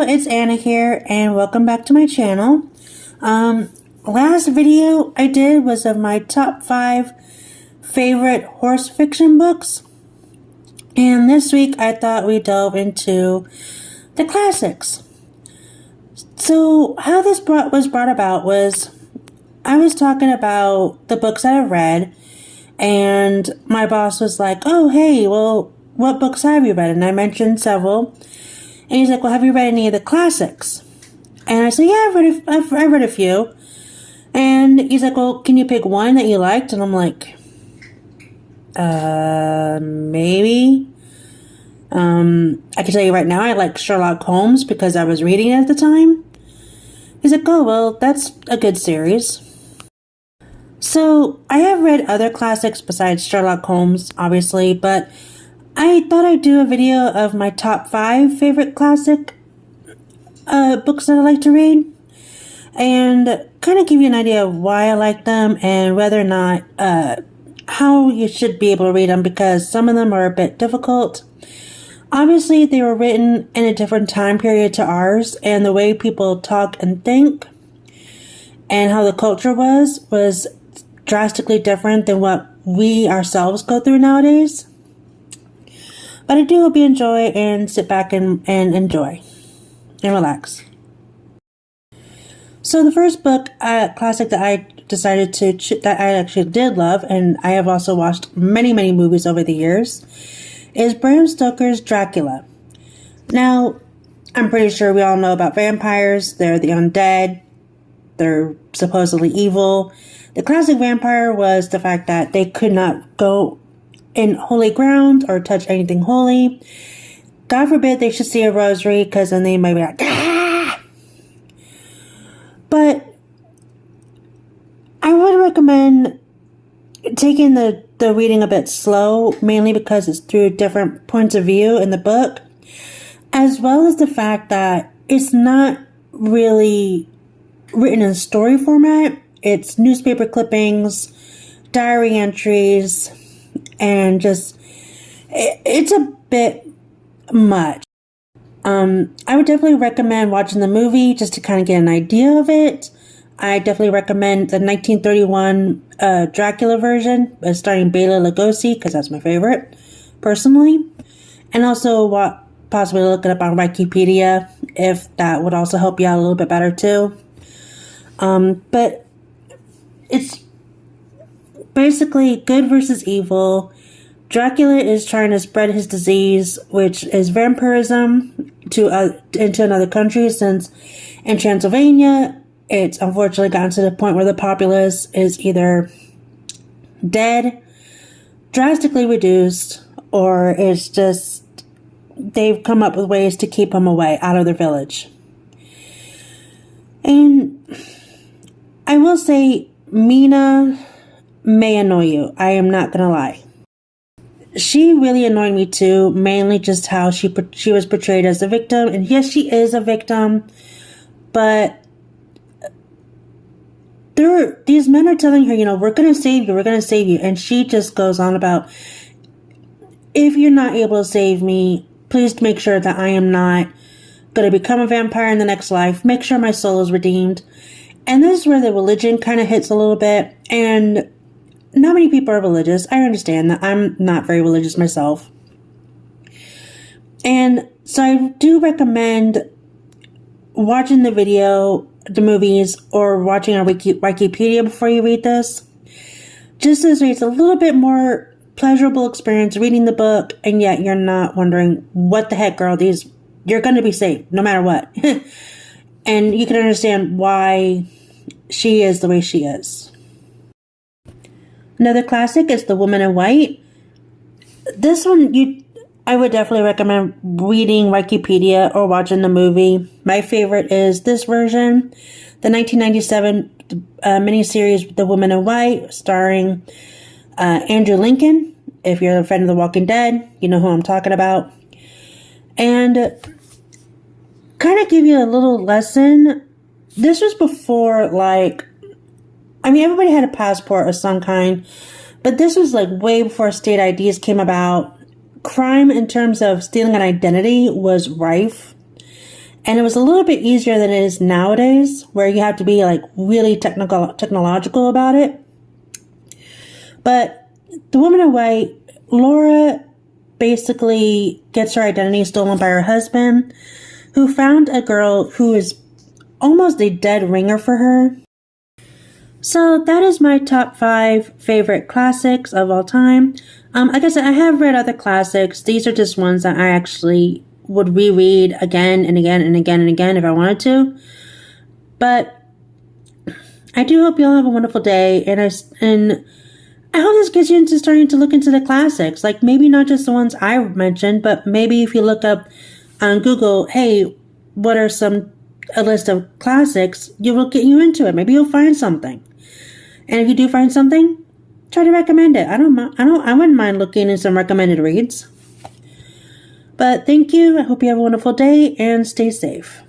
Hello, it's Anna here, and welcome back to my channel. Last video I did was of my top 5 favorite horse fiction books. And this week I thought we'd delve into the classics. So how this was brought about was I was talking about the books that I've read, and my boss was like, oh, hey, well, what books have you read? And I mentioned several. And he's like, well, have you read any of the classics? And I said, yeah, I've read a few. And he's like, well, can you pick one that you liked? And I'm like, maybe. I can tell you right now, I like Sherlock Holmes because I was reading it at the time. He's like, oh, well, that's a good series. So I have read other classics besides Sherlock Holmes, obviously, but I thought I'd do a video of my top 5 favorite classic books that I like to read, and kind of give you an idea of why I like them and whether or not how you should be able to read them, because some of them are a bit difficult. Obviously, they were written in a different time period to ours, and the way people talk and think and how the culture was drastically different than what we ourselves go through nowadays. But I do hope you enjoy and sit back and enjoy and relax. So the first book, classic that I decided that I actually did love, and I have also watched many, many movies over the years, is Bram Stoker's Dracula. Now, I'm pretty sure we all know about vampires. They're the undead. They're supposedly evil. The classic vampire was the fact that they could not go in holy ground or touch anything holy. God forbid they should see a rosary, because then they might be like, ah! But I would recommend taking the reading a bit slow, mainly because it's through different points of view in the book, as well as the fact that it's not really written in story format. It's newspaper clippings, diary entries, and just, it's a bit much. I would definitely recommend watching the movie just to kind of get an idea of it. I definitely recommend the 1931 Dracula version, starring Bela Lugosi, because that's my favorite, personally. And also possibly look it up on Wikipedia, if that would also help you out a little bit better too. But it's basically good versus evil. Dracula is trying to spread his disease, which is vampirism, into another country, since in Transylvania, it's unfortunately gotten to the point where the populace is either dead, drastically reduced, or it's just they've come up with ways to keep him away out of their village. And I will say, Mina may annoy you. I am not gonna lie. She really annoyed me too, mainly just how she was portrayed as a victim. And yes, she is a victim, but these men are telling her, we're gonna save you, we're gonna save you. And she just goes on about, if you're not able to save me, please make sure that I am not gonna become a vampire in the next life. Make sure my soul is redeemed. And this is where the religion kind of hits a little bit. And not many people are religious. I understand that. I'm not very religious myself. And so I do recommend watching the movies, or watching on Wikipedia before you read this. Just as it's a little bit more pleasurable experience reading the book, and yet you're not wondering, what the heck, girl, you're going to be saved no matter what. And you can understand why she is the way she is. Another classic is The Woman in White. This one, I would definitely recommend reading Wikipedia or watching the movie. My favorite is this version, the 1997 miniseries The Woman in White, starring Andrew Lincoln. If you're a fan of The Walking Dead, you know who I'm talking about. And kind of give you a little lesson. This was before, everybody had a passport of some kind, but this was way before state IDs came about. Crime in terms of stealing an identity was rife. And it was a little bit easier than it is nowadays, where you have to be like really technological about it. But The Woman in White, Laura basically gets her identity stolen by her husband, who found a girl who is almost a dead ringer for her. So that is my top 5 favorite classics of all time. Like I said, I have read other classics. These are just ones that I actually would reread again and again and again and again if I wanted to. But I do hope you all have a wonderful day, and I hope this gets you into starting to look into the classics. Like, maybe not just the ones I mentioned, but maybe if you look up on Google, hey, what are a list of classics, it will get you into it. Maybe you'll find something. And if you do find something, try to recommend it. I wouldn't mind looking at some recommended reads. But thank you. I hope you have a wonderful day and stay safe.